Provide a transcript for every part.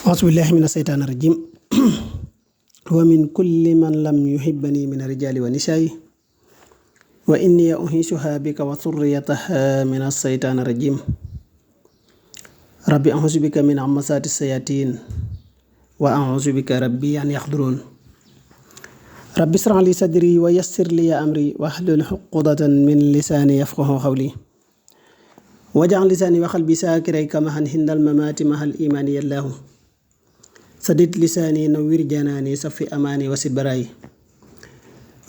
أعوذ بالله من الشيطان الرجيم ومن كل من لم يحبني من الرجال والنساء وإني أعيذها بك وذريتها من الشيطان الرجيم ربي أعوذ بك من همزات الشياطين وأعوذ بك ربي أن يحضرون ربي اشرح لي صدري ويسر لي أمري واحلل عقدة من لساني يفقهوا قولي واجعل لساني وقلبي ساكري كما عند الممات مع الإيمان يالله سدد لساني نوّر جناني صفي أماني وسد براي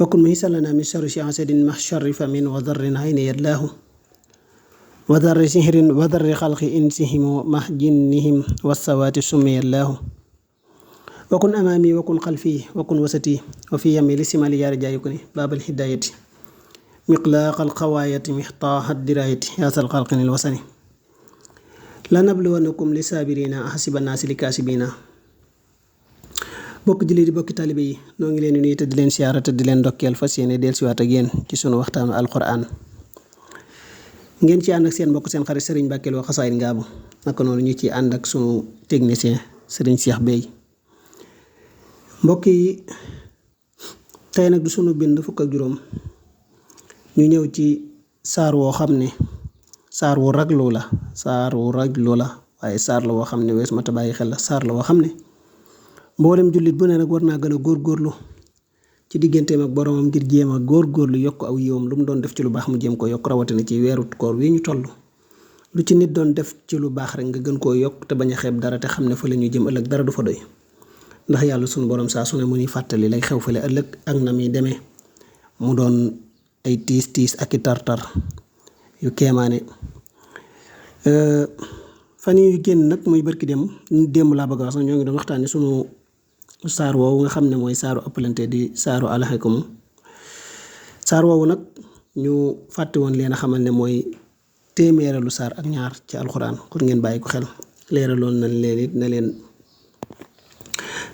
وكن مهيسا لنا من شر حاسد مع شر فمن وضر عين يالله وضر سحر وضر خلق إنسهم مع جنهم والسوات سمي الله وكن أمامي وكن خلفي وكن وسطي وفي يمي لسمالي يا رجاء يكوني باب الهداية مقلاق القواية محطاح الدراية يا ذا الخلق الوسني لنبلونكم لصابرين أحسب الناس لكاسبين bokk jullit di bokki taalibe yi noo ngi leen di nuyu te di leen siyaara te di leen ndokkeel fas yéene dellusiwaat ak yéen ci sunu waxtaanu alquran ngeen ci ànd ak seen mbokk seen xarit Serigne Mbacke Lo Xasaayid Ngaabu naka noonu ñu ci ànd ak sunu technicien Serigne Cheikh Bey mbokk yi tey nag du sunu bind fukk ak juróom ñu ñëw ci saar woo xam ne saar wu raglu la waaye saar la woo xam ne wees mata bàyyi xel la saar la woo xam ne mboolem jullit bu ne nag war naa gën a góorgóorlu ci digganteem ak boromam ngir jéem a góorgóorlu yokk aw yiwam lu mu doon def ci lu baax mu jéem ko yokk rawatina ci weeru koor wi ñu toll lu ci nit doon def ci lu baax rek nga gën koo yokk te bañ a xeeb dara te xam ne fa la ñu jëm ëllëg dara du fa doy ndax yàlla sunu borom saa su ne mu ni fàttali lay xew fale ëllëg ak na muy demee mu doon ay tiis ak i tar-tar yu kéemaane fan yu génn nag muy barki démb laa bëgg a wax sax ñoo ngi doon waxtaane sunu saar woowu nga xam ne mooy saaru ëppalante di saaru alxakum saar woowu nag ñu fàtte woon leen a xamal ne mooy téeméeralu saar ak ñaar ci alxuraan kon ngeen bàyyi ko xel leeraloon nañ leen it ne leen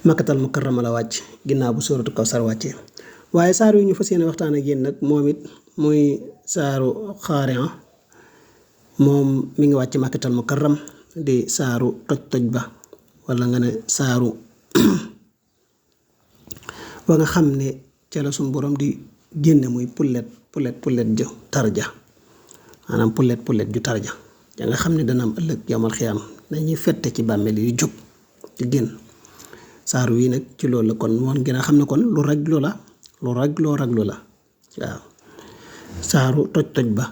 makkatal mukarrama la wàcc ginnaaw bu sóoratu Kawsar wàccee waaye saar yu ñu fas yéene waxtaan ak yéen nag moom it muy saaru Qaari'a moom mi ngi wàcc makkatal mukarram di saaru toj ba wala nga ne saaru ba nga xam ne ca la suñu borom di génne muy pullet ju tarja maanaam pullet ju tarja ja nga xam ne dana am ëllëg yamal xiyaam dañuy fette ci bàmmeel yu jóg ci génn saar wi nag ci loolu la kon woon gën a xam ne kon lu ragloo la waaw saaru toj ba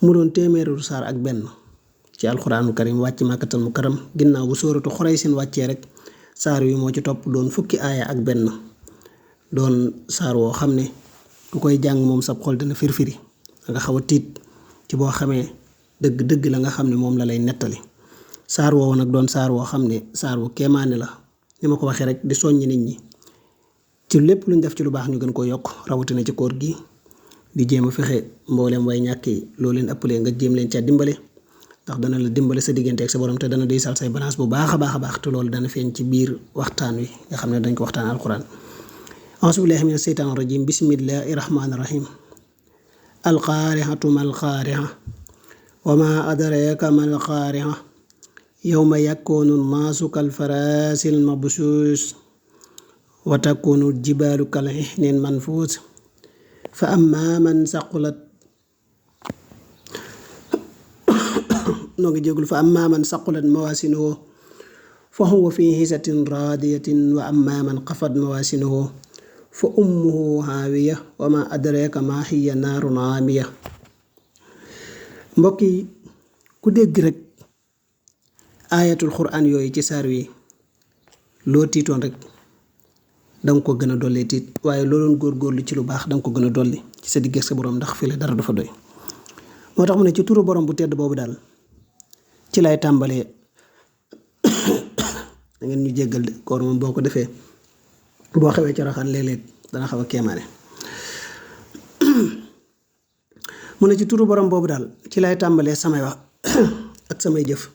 mu doon téeméeru saar ak benn ci alxuraanu karim wàcc màkkatal mukarram ginnaaw bu sóoratu Xuraysin wàccee rek saar wi moo ci topp doon fukki aaya ak benn doon saar woo xam ne ku koy jàng moom sab xol dana firfiri nga xaw a tiit ci boo xamee dëgg la nga xam ne moom la lay nettali saar woowu nag doon saar woo xam ne saar wu kéemaane la ni ma ko waxee rek di soññ nit ñi ci lépp luñ def ci lu baax ñu gën koo yokk rawatina ci koor gi di jéem a fexe mboolem way ñàkk yi loo leen ëppalee nga jéem leen ca dimbale ndax dana la dimbale sa diggante ak sa borom te dana diisal say balance bu baax a baax te loolu dana feeñ ci biir waxtaan wi nga xam ne dañ ko waxtaan alquran auzu billahi mina sheytaani rajim bismillahi rahmaani rahim alqaarixatu mal qaarixa wa ma adraka mal qaarixa yawma yakunu naasu kal faraasil mabsuus wa takunu jibaalu kal ixnin manfuus fa amma man saqulat noo ngi jégul fa amma man saqulat mawaasinuhu fa huwa fi hisatin raadiyatin wa amma man xafat mawaasinuhu fa ummuhu haawiya wa ma adraka ma hiya naarun aamiya mbokk yi ku dégg rek aayatul quraan yooyu ci saar wi loo tiitoon rek danga ko gën a dolli tiit waaye loo doon góorgóorlu ci lu baax danga ko gën a dolli ci sa digg ak sa borom ndax fii la dara du fa doy moo tax mu ne ci turu borom bu tedd boobu daal ci lay tàmbalee da ngeen ñu jéggal de koor moom boo ko defee boo xewee ci raxaan léeg-léeg dana xaw a kéemaane mu ne ci turu borom boobu daal ci lay tàmbalee samay wax ak samay jëf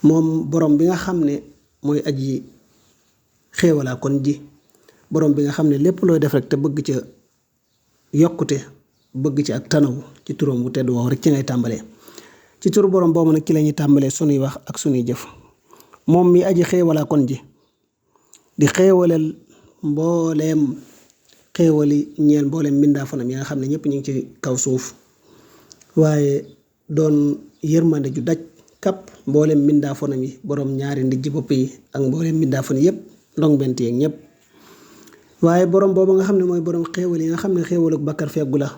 moom borom bi nga xam ne mooy aji xéewalaa kon ji borom bi nga xam ne lépp looy def rek te bëgg ca yokkute bëgg ci ak tanaw ci turam bu tedd woowu rek ci ngay tàmbalee ci turu borom boobu nag ci la ñuy tàmbalee sunuy wax ak sunuy jëf moom mi aji xéewalaa kon ji di xéewalal mbooleem xéewali ñeel mbooleem mbindaa fanam yi nga xam ne ñëpp ñu ngi ci kaw suuf waaye doon yërmande ju daj kap mbooleem mbindaa fanam yi borom ñaari ndijji bopp yi ak mbooleem mbindaa fan yëpp ndong bent yeeg ñëpp waaye borom boobu nga xam ne mooy borom xéewal yi nga xam ne xéewaluk bakkar feggu la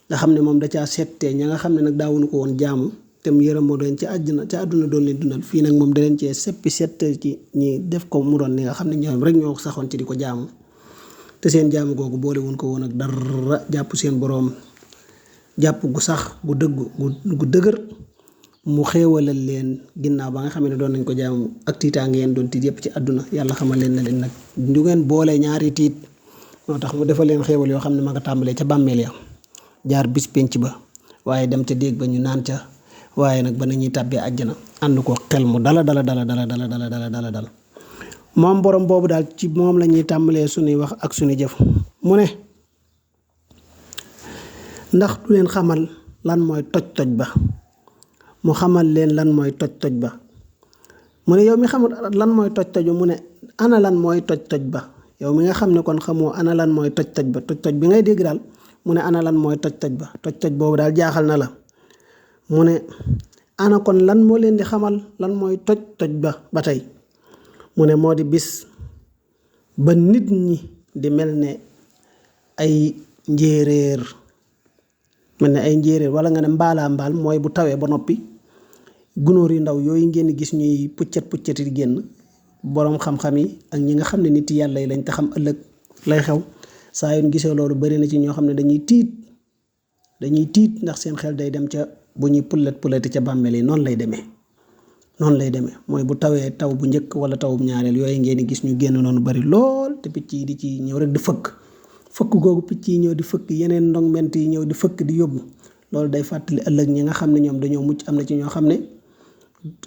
nga xam ne moom da caa settee ña nga xam ne nag daawuñu ko woon jaamu te mu yërëmoo doon ci àdduna ci àdduna doon leen dundal fii nag moom da leen cee seppi sette ci ñi def ko mu doon li nga xam ne ñoom rek ñoo saxoon ci di ko jaamu te seen jaamu googu boole wuñ ko woon ak dara jàpp seen boroom jàpp gu sax gu dëggu gu dëgër mu xéewalal leen ginnaaw ba nga xam ne doon nañ ko jaamu ak tiitaange ngeen doon tiit yëpp ci àdduna yàlla xamal leen na leen nag du ngeen boole ñaari tiit moo tax mu defal leen xéewal yoo xam ne ma nga tàmbalee ca bàmmeel ya jaar bis penc ba waaye dem ca déeg ba ñu naan ca waaye nag ba nañuy tàbbee àjjana ànd ko xel mu dala moom borom boobu daal ci moom la ñuy tàmbalee suñuy wax ak suñuy jëf mu ne ndax du leen xamal lan mooy toj ba mu xamal leen lan mooy toj ba mu ne yow mi xamul lan mooy toj mu ne ana lan mooy toj ba yow mi nga xam ne kon xamoo ana lan mooy toj ba toj bi ngay dégg daal mu ne ana lan mooy toj ba toj boobu daal jaaxal na la mu ne ana kon lan moo leen di xamal lan mooy toj ba tey mu ne moo di bis ba nit ñi di mel ne ay njéeréer wala nga ne mbaal mooy bu tawee ba noppi gunóor yu ndaw yooyu ngeen gis ñuy puccet di génn boroom xam-xam yi ak ñi nga xam ne nit yàlla yi lañ te xam ëllëg lay xew saa yoon gisee loolu bari na ci ñoo xam ne dañuy tiit ndax seen xel day dem ca bu ñuy pulleti ca bàmmeel yi noonu lay demee mooy bu tawee taw bu njëkk wala taw bu ñaareel yooyu ngeen di gis ñu génn noonu bari lool te picc yi di ci ñëw rek di fëkk googu picc yi ñëw di fëkk yeneen ndong ment yi ñëw di fëkk di yóbbu loolu day fàttali ëllëg ñi nga xam ne ñoom dañoo mucc am na ci ñoo xam ne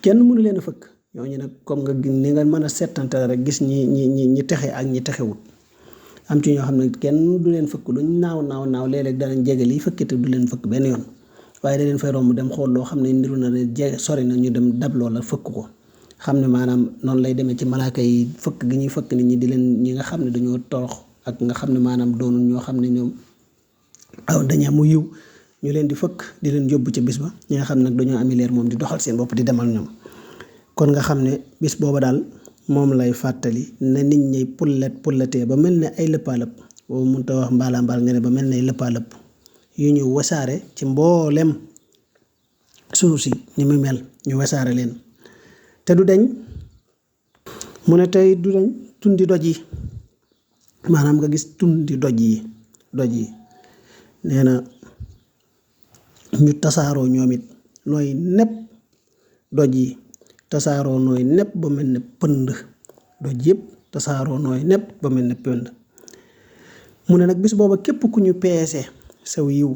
kenn mënu leen a fëkk ñooñu nag comme nga ni nga mën a settantale rek gis ñi texe ak ñi texewut am ci ñoo xam ne kenn du leen fëkk luñ naaw léeg-léeg danañ jege liy fëkkite du leen fëkk benn yoon waaye da leen fay romb dem xool loo xam ne ndiru na jege sori na ñu dem dab loola fëkk ko xam ne maanaam noonu lay demee ci malaaka yi fëkk gi ñuy fëkk nit ñi di leen ñi nga xam ne dañoo torox ak nga xam ne maanaam doonul ñoo xam ne ñoom dañu am yiw ñu leen di fëkk di leen yóbbu ca bis ba ñi nga xam ne nag dañoo ami leer moom di doxal seen bopp di demal ñoom kon nga xam ne bis booba daal moom lay fàttali ne nit ñi pulletee ba mel ne ay lëppaalëpp boobu mënut a wax mbaala mbaal nga ne ba mel ne ay lëppaalëpp yu ñu wasaare ci mboolem suuf si ni mu mel ñu wasaare leen te du deñ mu ne tey du deñ tundi doj yi maanaam nga gis tundi doj yi nee na ñu tasaaroo ñoom it nooy nepp doj yi tasaaroo nooy nepp ba mel ne pënd doj yëpp tasaaroo nooy nepp ba mel ne pënd mu ne nag bis booba képp ku ñu peese saw yiw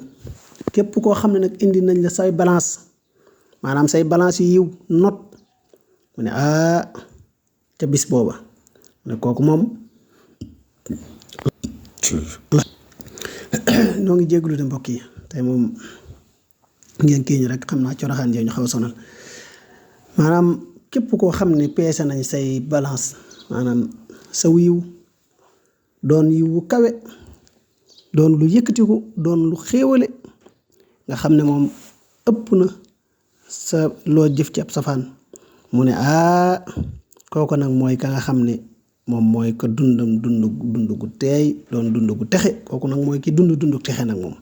képp koo xam ne nag indi nañ la say balance maanaam say balance yu yiw not mu ne ca bis booba mu ne kooku moom noo ngi jégalu de mbokk yi tey moom ngeen kii ñu rek xam naa coroxaan jee ñu xaw a sonal maanaam képp koo xam ne peese nañ say balance maanaam saw yiw doon yiw wu kawe doon lu yëkkatiku doon lu xéewale nga xam ne moom ëpp na sa loo jëf ci ab safaan mu ne kooku nag mooy ka nga xam ne moom mooy ko dund gu teey doon dund gu texe kooku nag mooy ki dund texe nag moom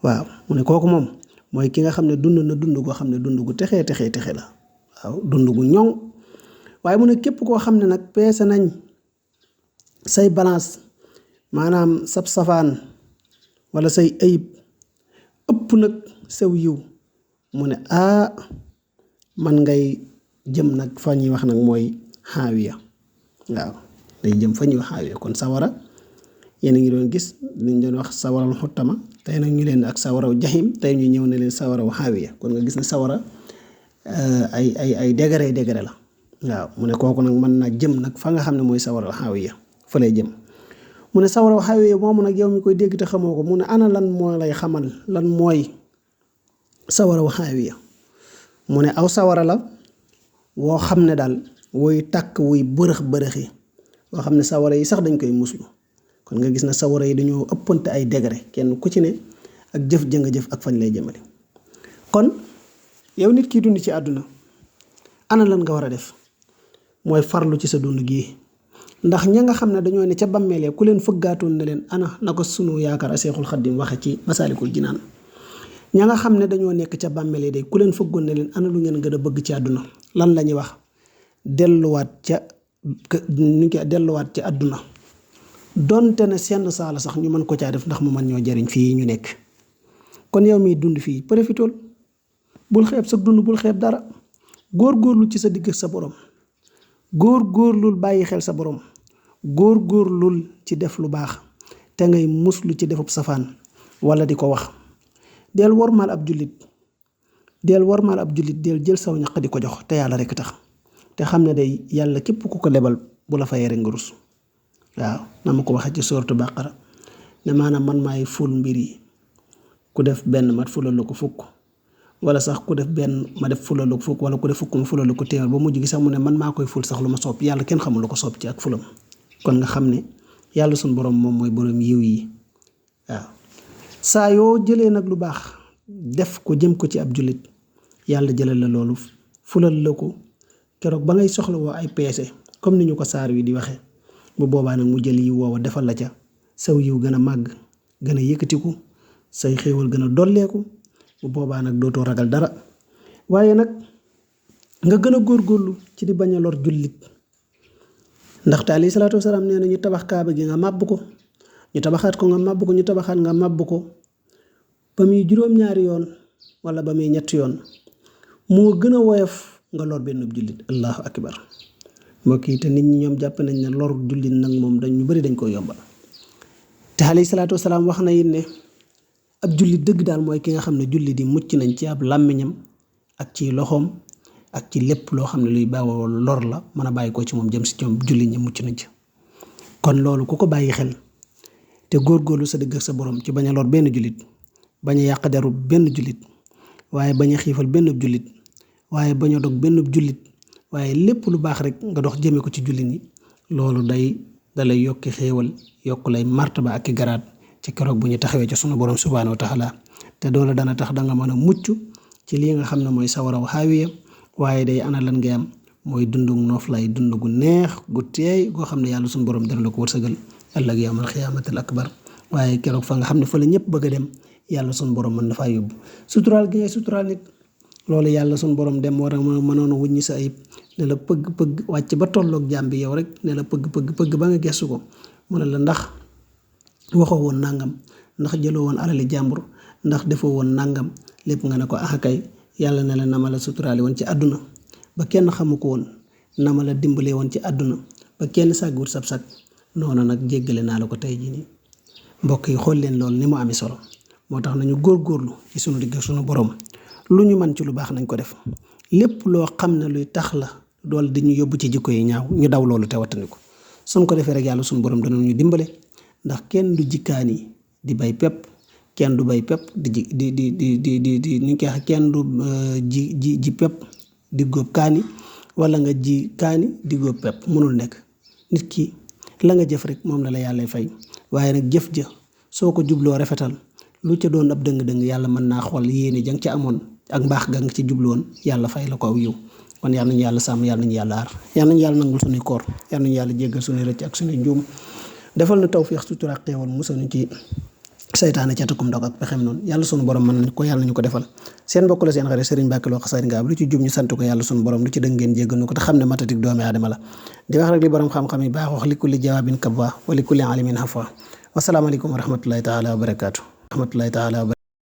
waaw mu ne kooku moom mooy ki nga xam ne dund na dund goo xam ne dund gu texe la waaw dund gu ñoŋ waaye mu ne képp koo xam ne nag peese nañ say balance maanaam sab safaan wala say ayib ëpp nag saw yiw mu ne man ngay jëm nag fa ñuy wax nag mooy xaawiya waaw day jëm fa ñuy wax xaawiya kon sawara yéen a ngi doon gis liñ doon wax sawaral xuttama tey nag ñu leen ak sawaraw jaxim tey ñu ñëw ne leen sawaraw xaawiya kon nga gis ne sawara ay degré la waaw mu ne kooku nag mën naa jëm nag fa nga xam ne mooy sawaral xaawiya fa lay jëm mu ne sawaraw xaawiya moomu nag yow mi koy dégg te xamoo ko mu ne ana lan moo lay xamal lan mooy sawaraw xaawiya mu ne aw sawara la woo xam ne daal wuy tàkk wuy bërëx bërëxi woo xam ne sawara yi sax dañ koy muslu kon nga gis na sawara yi dañoo ëppante ay degré kenn ku ci ne ak jëf ja nga jëf ak fañ lay jëmale kon yow nit ki dund ci àdduna ana lan nga war a def mooy farlu ci sa dund gii ndax ña nga xam ne dañoo ne ca bàmmeelee ku leen fëggaatoon ne leen ana na ko sunu yaakaar a Seexul Xaddim waxe ci Masaalikul Jinaan ña nga xam ne dañoo nekk ca bàmmeelee day ku leen fëggoon ne leen ana lu ngeen gën a bëgg ci àdduna lan la ñuy wax delluwaat ca àdduna donte ne senn saala sax ñu mën ko caa def ndax mu mën ñoo jariñ fii ñu nekk kon yow miy dund fii profitool bul xeeb sa dund bul xeeb dara góor-góorlu ci sa digg ak sa borom góor-góorlul bàyyi xel sa borom góor-góorlul ci def lu baax te ngay muslu ci defub safaan wala di ko wax del wormaal ab jullit del jël saw ñaq di ko jox te yàlla rekk tax te xam ne day yàlla képp ku ko lebal bu la fayee rek nga rus waaw na ma ko waxee ci sooratu Baqara ne maanaam man maay ful mbir yi ku def benn ma fulalu ko fukk wala sax ku def benn ma def fulalu ko fukk wala ku def fukk ma fulalu ko téeméer ba mujj gi sax mu ne man maa koy ful sax lu ma soob yàlla kenn xamul lu ko soob ci ak fulam kon nga xam ne yàlla suñu borom moom mooy borom yiw yi waaw saa yoo jëlee nag lu baax def ko jëm ko ci ab jullit yàlla jëlal la loolu fulal la ko keroog ba ngay soxla woo ay peese comme ni ñu ko saar wi di waxee bu boobaa nag mu jël yiw woowa defal la ca saw yiw gën a màgg gën a yëkkatiku say xéewal gën a dolleeku bu boobaa nag dootoo ragal dara waaye nag nga gën a góorgóorlu ci di bañ a lor jullit ndaxte alayhi salaatu wasalaam nee na ñu tabax kaaba gi nga màbb ko ñu tabaxaat ko nga màbb ko ñu tabaxaat nga màbb ko ba muy juróom-ñaari yoon wala ba muy ñetti yoon moo gën a woyof nga lor benn jullit allahu akbar mbokk yi te nit ñi ñoom jàpp nañ ne lor jullit nag moom dañ ñu bari dañ koy yombal te alayhi salaatu wasalaam wax na it ne ab jullit dëgg daal mooy ki nga xam ne jullit yi mucc nañ ci ab làmmiñam ak ci loxoom ak ci lépp loo xam ne luy bawoo lor la mën a bàyyi ko ci moom jëm si ñoom jullit ñi mucc nañ ci kon loolu ku ko bàyyi xel te góorgóorlu sa digg ak sa borom ci bañ a lor benn jullit bañ a yàq deru benn jullit waaye bañ a xiifal benn jullit waaye bañ a dog benn jullit waaye lépp lu baax rek nga dox jëme ko ci jullit ñi loolu dalay yokki xéewal yokk lay martaba ak i garaat ci keroog bu ñu taxawee ci sunu borom subhaanahu wa taala te doole dana tax danga mën a mucc ci lii nga xam ne mooy sawaraw xaawiya waaye day ana lan ngay am mooy dundu noof lay dund gu neex gu teey goo xam ne yàlla sunu borom dana la ko wërsëgal ëllëg yawmal xiyaamatil akbar waaye keroog fa nga xam ne fa la ñëpp bëgg a dem yàlla sunu borom mën na faa yóbbu suturaal gi ngay suturaal nit loolu yàlla sunu borom dem war a mënoon a wuññi sa ayib ne la pëgg wàcc ba tolloog jaam bi yow rek ne la pëgg ba nga gestu ko mu ne la ndax waxoo woon nangam ndax jëloo woon alali jàmbur ndax defoo woon nangam lépp nga ne ko kay yàlla ne la na ma la suturaale woon ci àdduna ba kenn xamu ko woon na ma la dimbalee woon ci àdduna ba kenn sàgguwut sab-sag noonu nag jéggale naa la ko tey jii nii mbokk yi xool leen loolu ni mu amee solo moo tax nañu góorgóorlu ci sunu digg sunu borom lu ñu mën ci lu baax nañ ko def lépp loo xam ne luy tax la dool di ñu yóbbu ci jikko yi ñaaw ñu daw loolu te wattandi ko suñ ko defee rek yàlla sunu borom dana ñu dimbale ndax kenn du jikkaani di bay pepp kenn du bay pepp di ni koy wax kenn du ji pepp di góob kaani wala nga ji kaani di góob pepp mënul nekk nit ki la nga jëf rek moom la yàlla fay waaye nag jëf ja soo ko jubloo rafetal lu ca doon ab dëng-dëng yàlla mën naa xool yéene jang ca amoon ak mbaax ga nga ci jubloon yàlla fay la ko aw yiw kon yàlla nañu yàlla sàmm yàlla nañu yàlla aar yàlla nañu yàlla nangul suñuy koor yàlla nañu yàlla jéggal suñuy rëcc ak suñuy njuum defal na tawfiix sutura ak xéewal musal ñu ci saytaane ca takkum ndog ak pexem noonu yàlla sunu borom mën nañ ko yàlla nañu ko defal seen mbokk la seen xarit Serigne Mbacke Lo Xasaayid Ngaab lu ci jub ñu sant ko yàlla sunu borom lu ci dëng ngeen jéggal ñu ko te xam ne matatik doomi aadama la di wax rek li borom xam-xam yi baax wax li kulli jawaabin kabwa wa li kulli alimin hafa wasalaamaaleykum wa rahmatullahi taala wa barakaatu